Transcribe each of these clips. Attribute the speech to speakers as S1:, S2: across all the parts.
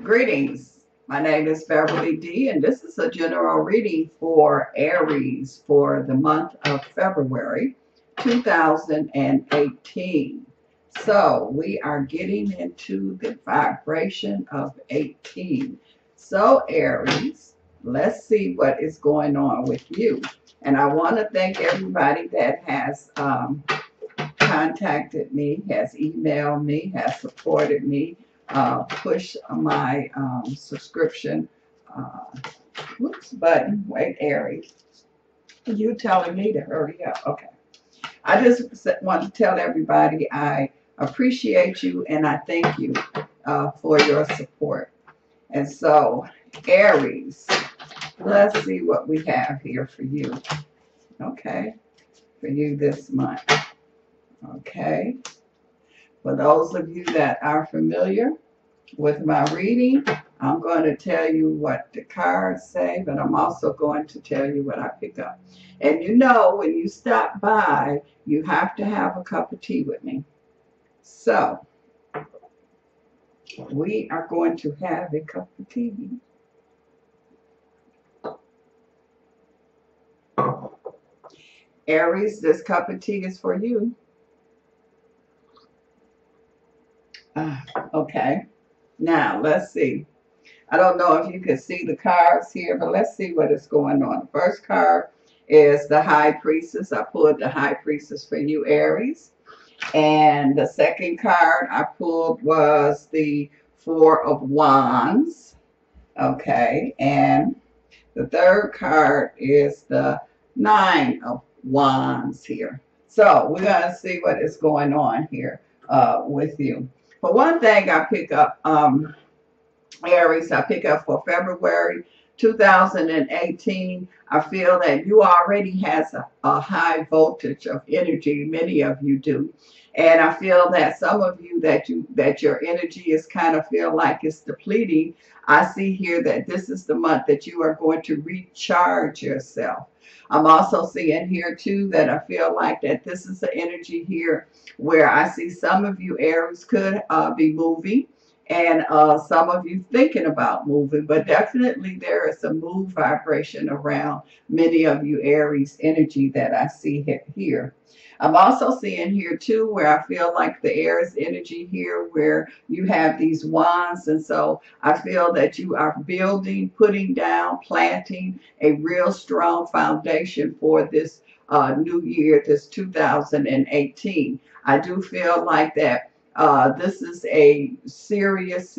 S1: Greetings. My name is Beverly D, and this is a general reading for Aries for the month of February 2018. So we are getting into the vibration of 18. So Aries, let's see what is going on with you. And I want to thank everybody that has contacted me, has emailed me, has supported me, push my subscription button. Wait, Aries, you telling me to hurry up? Okay. I just want to tell everybody I appreciate you and I thank you for your support. And so, Aries, let's see what we have here for you. Okay, for you this month. Okay. For those of you that are familiar with my reading, I'm going to tell you what the cards say, but I'm also going to tell you what I pick up. And you know, when you stop by, you have to have a cup of tea with me. So, we are going to have a cup of tea. Aries, this cup of tea is for you. Okay. Now, let's see. I don't know if you can see the cards here, but let's see what is going on. The first card is the High Priestess. I pulled the High Priestess for you, Aries. And the second card I pulled was the Four of Wands. Okay. And the third card is the Nine of Wands here. So we're going to see what is going on here with you. For one thing, I pick up, Aries, I pick up for February 2018. I feel that you already has a high voltage of energy. Many of you do. And I feel that some of you that your energy is kind of feel like it's depleting. I see here that this is the month that you are going to recharge yourself. I'm also seeing here too that I feel like that this is the energy here where I see some of you Aries could be moving and some of you thinking about moving, but definitely there is a move vibration around many of you Aries energy that I see here. I'm also seeing here too where I feel like the Aries energy here where you have these wands, and so I feel that you are building, putting down, planting a real strong foundation for this new year, this 2018. I do feel like that this is a serious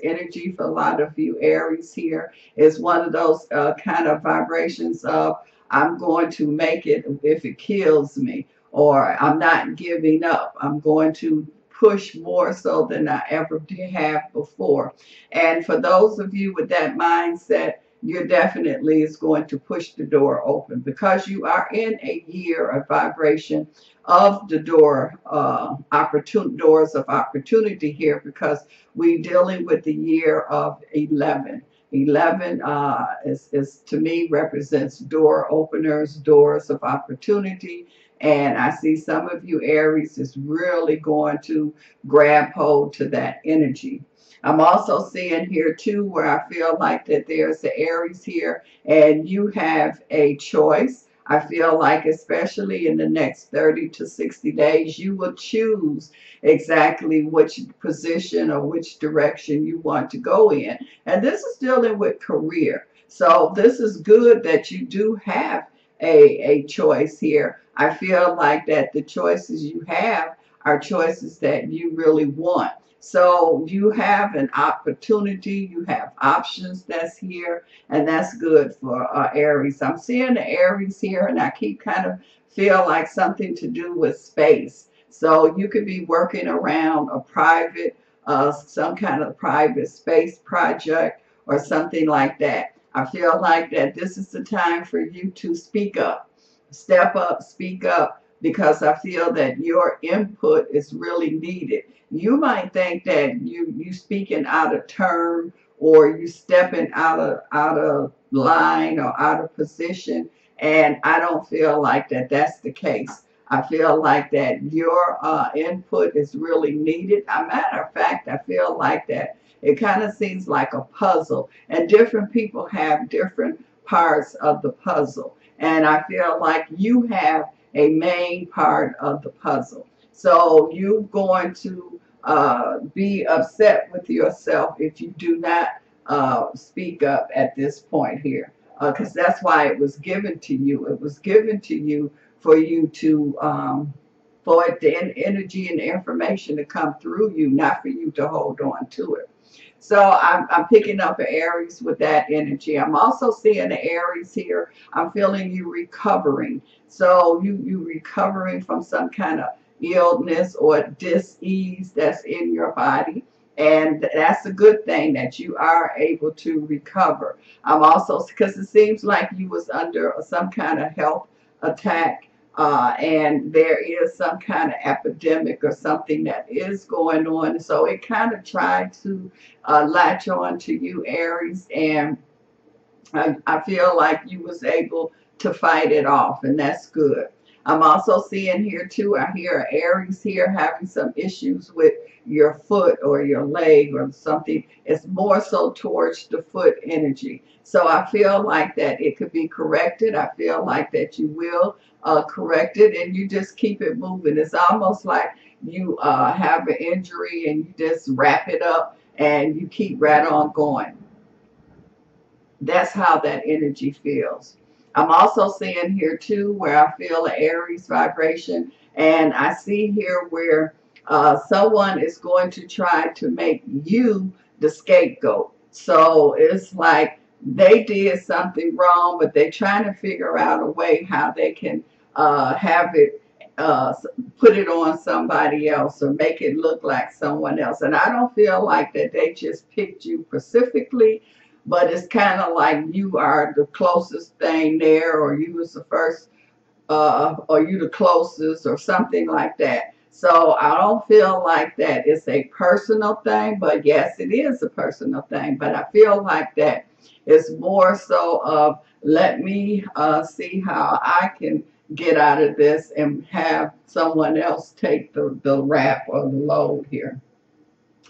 S1: energy for a lot of you Aries here. It's one of those kind of vibrations of I'm going to make it if it kills me, or I'm not giving up. I'm going to push more so than I ever have before. And for those of you with that mindset, you're definitely is going to push the door open because you are in a year of vibration of the door, doors of opportunity here, because we're dealing with the year of 11. 11 is to me represents door openers, doors of opportunity. And I see some of you Aries is really going to grab hold to that energy. I'm also seeing here too where I feel like that there's the Aries here and you have a choice. I feel like especially in the next 30 to 60 days, you will choose exactly which position or which direction you want to go in. And this is dealing with career. So this is good that you do have a choice here. I feel like that the choices you have are choices that you really want. So you have an opportunity, you have options that's here, and that's good for Aries. I'm seeing the Aries here, and I keep kind of feel like something to do with space. So you could be working around a private, some kind of private space project or something like that. I feel like that this is the time for you to speak up, step up, speak up, because I feel that your input is really needed. You might think that you speaking out of turn or you stepping out of line or out of position, and I don't feel like that that's the case. I feel like that your input is really needed. As a matter of fact, I feel like that It kind of seems like a puzzle, and different people have different parts of the puzzle. And I feel like you have a main part of the puzzle. So you're going to be upset with yourself if you do not speak up at this point here, because that's why it was given to you. It was given to you for you to for it, the energy and the information to come through you, not for you to hold on to it. So I'm picking up an Aries with that energy. I'm also seeing the Aries here. I'm feeling you recovering. So you recovering from some kind of illness or dis-ease that's in your body. And that's a good thing that you are able to recover. I'm also, because it seems like you was under some kind of health attack, and there is some kind of epidemic or something that is going on. So it kind of tried to latch on to you, Aries, and I feel like you was able to fight it off, and that's good. I'm also seeing here too, I hear Aries here having some issues with your foot or your leg or something. It's more so towards the foot energy. So I feel like that it could be corrected. I feel like that you will correct it, and you just keep it moving. It's almost like you have an injury and you just wrap it up and you keep right on going. That's how that energy feels. I'm also seeing here too where I feel an Aries vibration, and I see here where someone is going to try to make you the scapegoat. So it's like they did something wrong, but they're trying to figure out a way how they can have it put it on somebody else or make it look like someone else. And I don't feel like that they just picked you specifically, but it's kind of like you are the closest thing there, or you was the first, or you the closest, or something like that. So I don't feel like that it's a personal thing, but yes, it is a personal thing. But I feel like that it's more so of, let me see how I can get out of this and have someone else take the rap or the load here.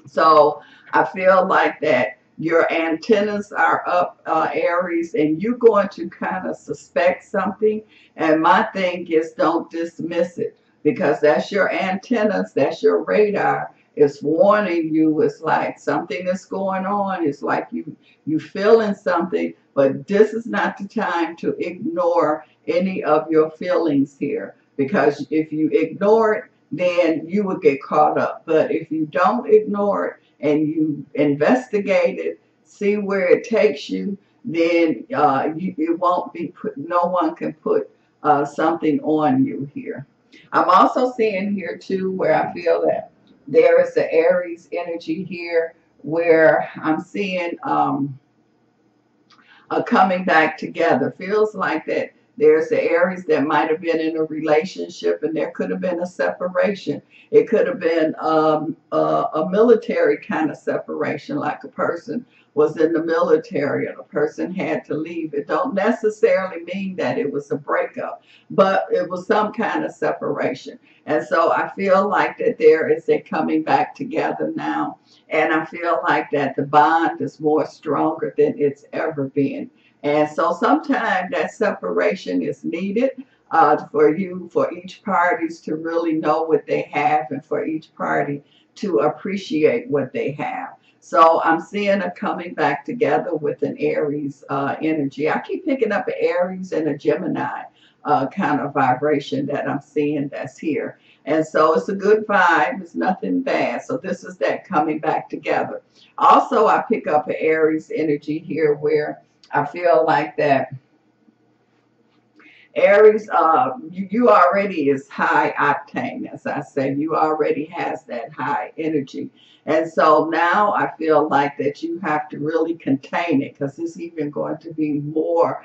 S1: So I feel like that your antennas are up, Aries, and you're going to kind of suspect something. And my thing is, don't dismiss it, because that's your antennas, that's your radar. It's warning you. It's like something is going on. It's like you feeling something, but this is not the time to ignore any of your feelings here, because if you ignore it, then you will get caught up. But if you don't ignore it and you investigate it, see where it takes you, then it won't be put, no one can put something on you here. I'm also seeing here too where I feel that there is the Aries energy here where I'm seeing coming back together. Feels like that there's the Aries that might have been in a relationship and there could have been a separation. It could have been a military kind of separation, like a person was in the military and a person had to leave. It don't necessarily mean that it was a breakup, but it was some kind of separation. And so I feel like that there is a coming back together now. And I feel like that the bond is more stronger than it's ever been. And so sometimes that separation is needed for each parties to really know what they have, and for each party to appreciate what they have. So I'm seeing a coming back together with an Aries energy. I keep picking up an Aries and a Gemini kind of vibration that I'm seeing that's here. And so it's a good vibe. It's nothing bad. So this is that coming back together. Also, I pick up an Aries energy here where I feel like that Aries, you already is high octane, as I say. You already has that high energy. And so now I feel like that you have to really contain it, because it's even going to be more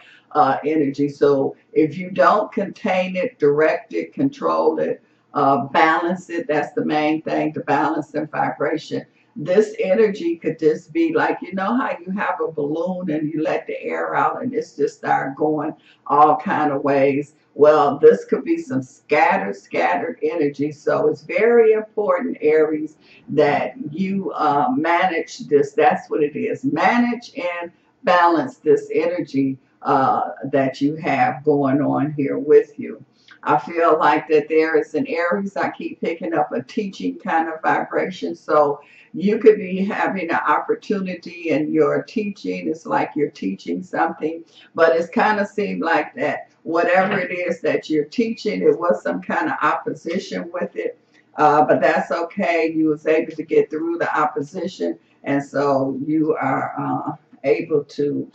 S1: energy. So if you don't contain it, direct it, control it, balance it, that's the main thing, the balance and vibration. this energy could just be like, you know how you have a balloon and you let the air out and it's just start going all kind of ways. Well, this could be some scattered energy. So it's very important, Aries, that you manage this. That's what it is. Manage and balance this energy that you have going on here with you. I feel like that there is an Aries. I keep picking up a teaching kind of vibration. So you could be having an opportunity and you're teaching. It's like you're teaching something, but it's kind of seemed like that whatever it is that you're teaching, it was some kind of opposition with it. But that's okay. You was able to get through the opposition. And so you are able to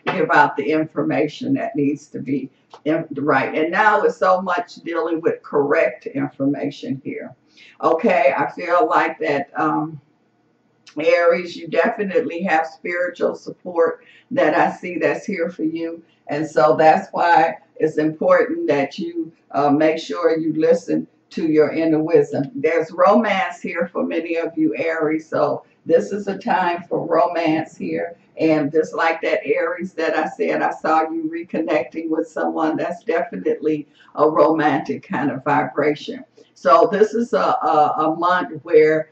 S1: give out the information that needs to be right. And now it's so much dealing with correct information here. Okay, I feel like that, Aries, you definitely have spiritual support that I see that's here for you. And so that's why it's important that you make sure you listen to your inner wisdom. There's romance here for many of you, Aries. So this is a time for romance here. And just like that Aries that I said, I saw you reconnecting with someone. That's definitely a romantic kind of vibration. So this is a month where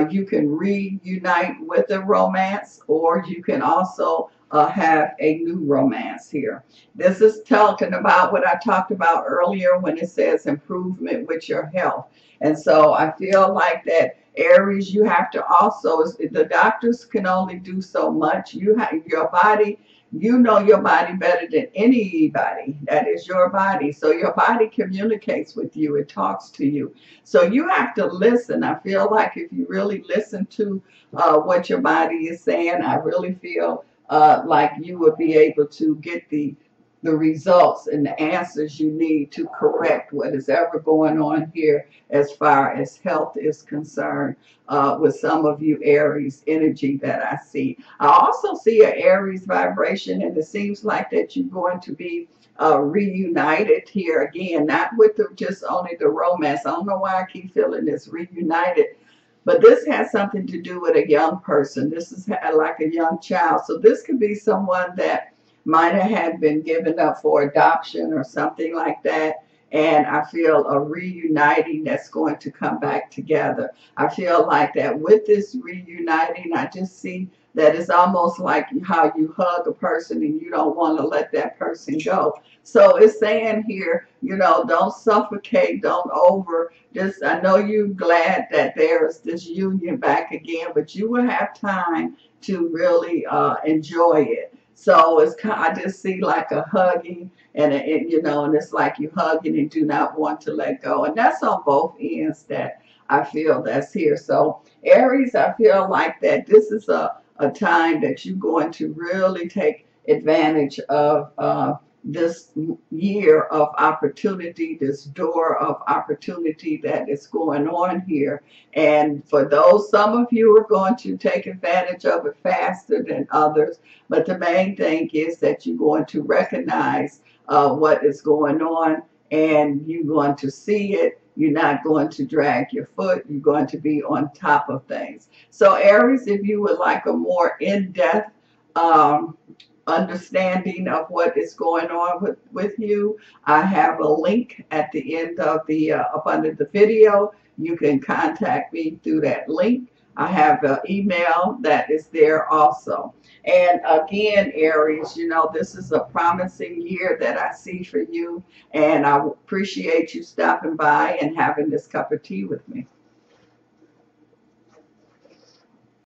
S1: you can reunite with a romance, or you can also have a new romance here. This is talking about what I talked about earlier when it says improvement with your health. And so I feel like that, Aries, you have to also, the doctors can only do so much. You have your body, you know your body better than anybody. That is your body. So your body communicates with you. It talks to you. So you have to listen. I feel like if you really listen to what your body is saying, I really feel like you would be able to get the results and the answers you need to correct what is ever going on here as far as health is concerned with some of you Aries energy that I see. I also see an Aries vibration, and it seems like that you're going to be reunited here again, not with just only the romance. I don't know why I keep feeling this reunited, but this has something to do with a young person. This is like a young child. So this could be someone that might have had been given up for adoption or something like that. And I feel a reuniting that's going to come back together. I feel like that with this reuniting, I just see that it's almost like how you hug a person and you don't want to let that person go. So it's saying here, you know, don't suffocate, don't just, I know you're glad that there's this union back again, but you will have time to really enjoy it. So it's I just see like a hugging and you know, and it's like you hugging and do not want to let go. And that's on both ends that I feel that's here. So Aries, I feel like that this is a time that you're going to really take advantage of this year of opportunity, this door of opportunity that is going on here. And for those, some of you are going to take advantage of it faster than others. But the main thing is that you're going to recognize what is going on, and you're going to see it. You're not going to drag your foot. You're going to be on top of things. So Aries, if you would like a more in-depth understanding of what is going on with you, I have a link at the end of the up under the video. You can contact me through that link. I have an email that is there also. And again, Aries, you know, this is a promising year that I see for you, and I appreciate you stopping by and having this cup of tea with me.